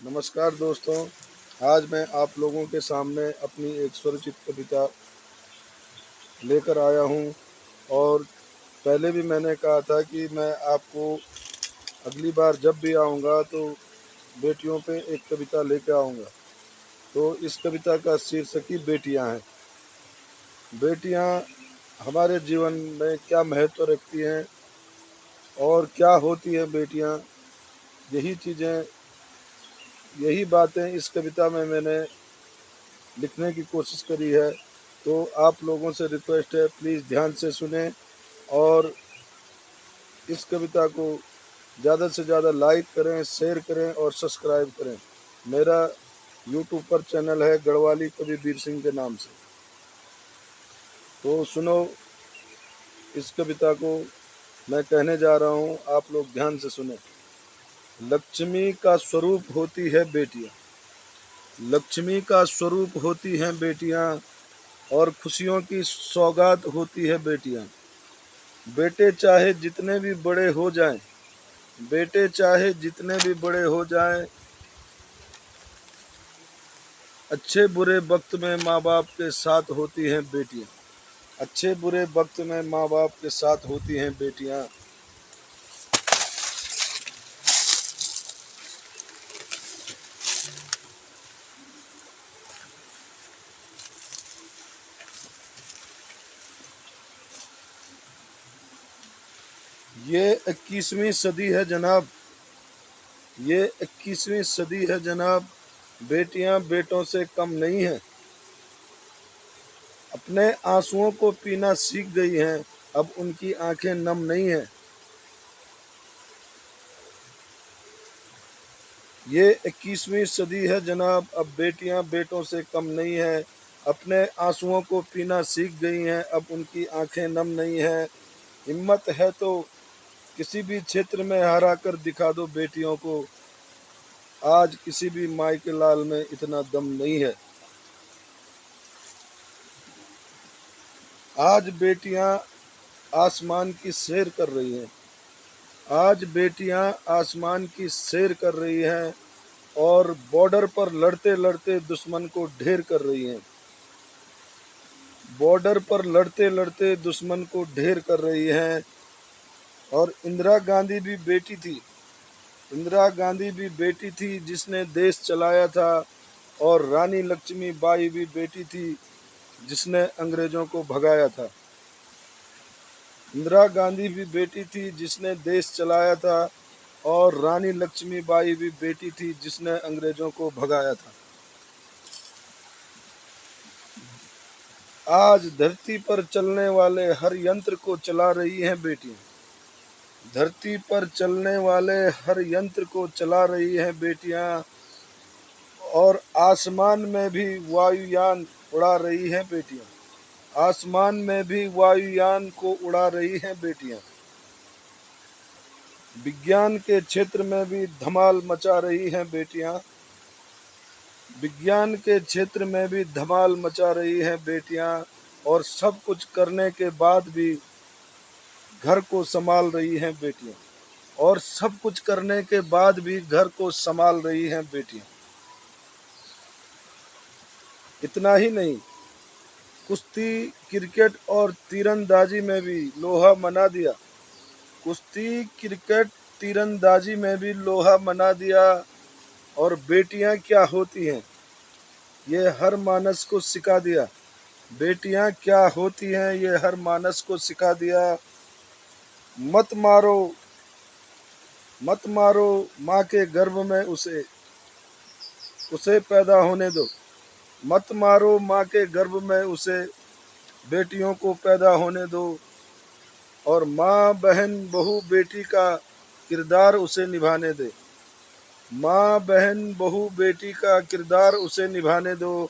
नमस्कार दोस्तों, आज मैं आप लोगों के सामने अपनी एक स्वरचित कविता लेकर आया हूं। और पहले भी मैंने कहा था कि मैं आपको अगली बार जब भी आऊंगा तो बेटियों पे एक कविता लेकर आऊंगा। तो इस कविता का शीर्षक ही बेटियां है। बेटियां हमारे जीवन में क्या महत्व रखती हैं और क्या होती हैं बेटियां, यही चीज़ें, यही बातें इस कविता में मैंने लिखने की कोशिश करी है। तो आप लोगों से रिक्वेस्ट है, प्लीज़ ध्यान से सुने और इस कविता को ज़्यादा से ज़्यादा लाइक करें, शेयर करें और सब्सक्राइब करें। मेरा यूट्यूब पर चैनल है गढ़वाली कवि वीर सिंह के नाम से। तो सुनो इस कविता को, मैं कहने जा रहा हूँ, आप लोग ध्यान से सुने। लक्ष्मी का स्वरूप होती है बेटियाँ, लक्ष्मी का स्वरूप होती हैं बेटियाँ, और खुशियों की सौगात होती है बेटियाँ। बेटे चाहे जितने भी बड़े हो जाएं, बेटे चाहे जितने भी बड़े हो जाएं, अच्छे बुरे वक्त में माँ बाप के साथ होती हैं बेटियाँ। अच्छे बुरे वक्त में माँ बाप के साथ होती हैं बेटियाँ। ये 21वीं सदी है जनाब, ये 21वीं सदी है जनाब। बेटियाँ बेटों से कम नहीं हैं, अपने आंसुओं को पीना सीख गई हैं, अब उनकी आंखें नम नहीं हैं। ये 21वीं सदी है जनाब, अब बेटियां बेटों से कम नहीं हैं, अपने आंसुओं को पीना सीख गई हैं, अब उनकी आंखें नम नहीं हैं। हिम्मत है तो किसी भी क्षेत्र में हरा कर दिखा दो बेटियों को, आज किसी भी माई के लाल में इतना दम नहीं है। आज बेटियां आसमान की सैर कर रही हैं, आज बेटियां आसमान की सैर कर रही हैं और बॉर्डर पर लड़ते लड़ते दुश्मन को ढेर कर रही हैं। बॉर्डर पर लड़ते लड़ते दुश्मन को ढेर कर रही हैं। और इंदिरा गांधी भी बेटी थी, इंदिरा गांधी भी बेटी थी जिसने देश चलाया था। और रानी लक्ष्मीबाई भी बेटी थी जिसने अंग्रेजों को भगाया था। इंदिरा गांधी भी बेटी थी जिसने देश चलाया था, और रानी लक्ष्मीबाई भी बेटी थी जिसने अंग्रेजों को भगाया था। आज धरती पर चलने वाले हर यंत्र को चला रही हैं बेटियां, धरती पर चलने वाले हर यंत्र को चला रही हैं बेटियां। और आसमान में भी वायुयान उड़ा रही हैं बेटियां, आसमान में भी वायुयान को उड़ा रही हैं बेटियां। विज्ञान के क्षेत्र में भी धमाल मचा रही हैं बेटियां, विज्ञान के क्षेत्र में भी धमाल मचा रही हैं बेटियां। और सब कुछ करने के बाद भी घर को संभाल रही हैं बेटियां, और सब कुछ करने के बाद भी घर को संभाल रही हैं बेटियां। इतना ही नहीं, कुश्ती, क्रिकेट और तीरंदाजी में भी लोहा मना दिया, कुश्ती, क्रिकेट, तीरंदाजी में भी लोहा मना दिया। और बेटियां क्या होती हैं ये हर मानस को सिखा दिया, बेटियां क्या होती हैं ये हर मानस को सिखा दिया। मत मारो, मत मारो माँ के गर्भ में उसे, उसे पैदा होने दो। मत मारो माँ के गर्भ में उसे, बेटियों को पैदा होने दो। और माँ, बहन, बहू, बेटी का किरदार उसे निभाने दे, माँ, बहन, बहू, बेटी का किरदार उसे निभाने दो।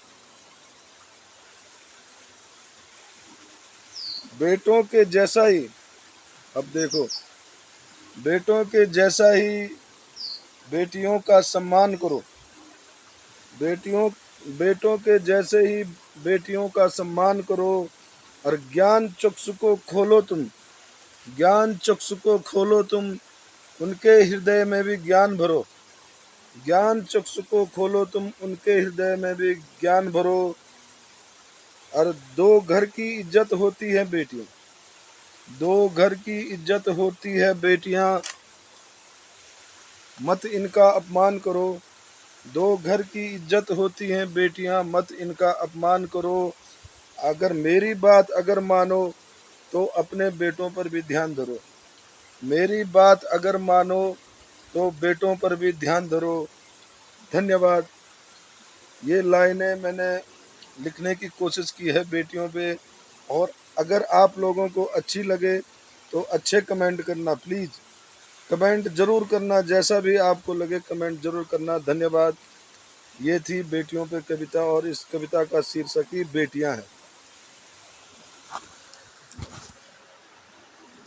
बेटों के जैसा ही, अब देखो, बेटों के जैसा ही बेटियों का सम्मान करो, बेटियों, बेटों के जैसे ही बेटियों का सम्मान करो। और ज्ञान चक्षु को खोलो तुम, ज्ञान चक्षु को खोलो तुम, उनके हृदय में भी ज्ञान भरो, ज्ञान चक्षु को खोलो तुम, उनके हृदय में भी ज्ञान भरो। और दो घर की इज्जत होती है बेटियों, दो घर की इज्जत होती है बेटियां, मत इनका अपमान करो। दो घर की इज्जत होती है बेटियां, मत इनका अपमान करो। अगर मेरी बात अगर मानो तो अपने बेटों पर भी ध्यान धरो। मेरी बात अगर मानो तो बेटों पर भी ध्यान धरो। धन्यवाद। ये लाइनें मैंने लिखने की कोशिश की है बेटियों पे। और अगर आप लोगों को अच्छी लगे तो अच्छे कमेंट करना, प्लीज़ कमेंट ज़रूर करना, जैसा भी आपको लगे कमेंट ज़रूर करना। धन्यवाद। ये थी बेटियों पे कविता और इस कविता का शीर्षक ही बेटियां है।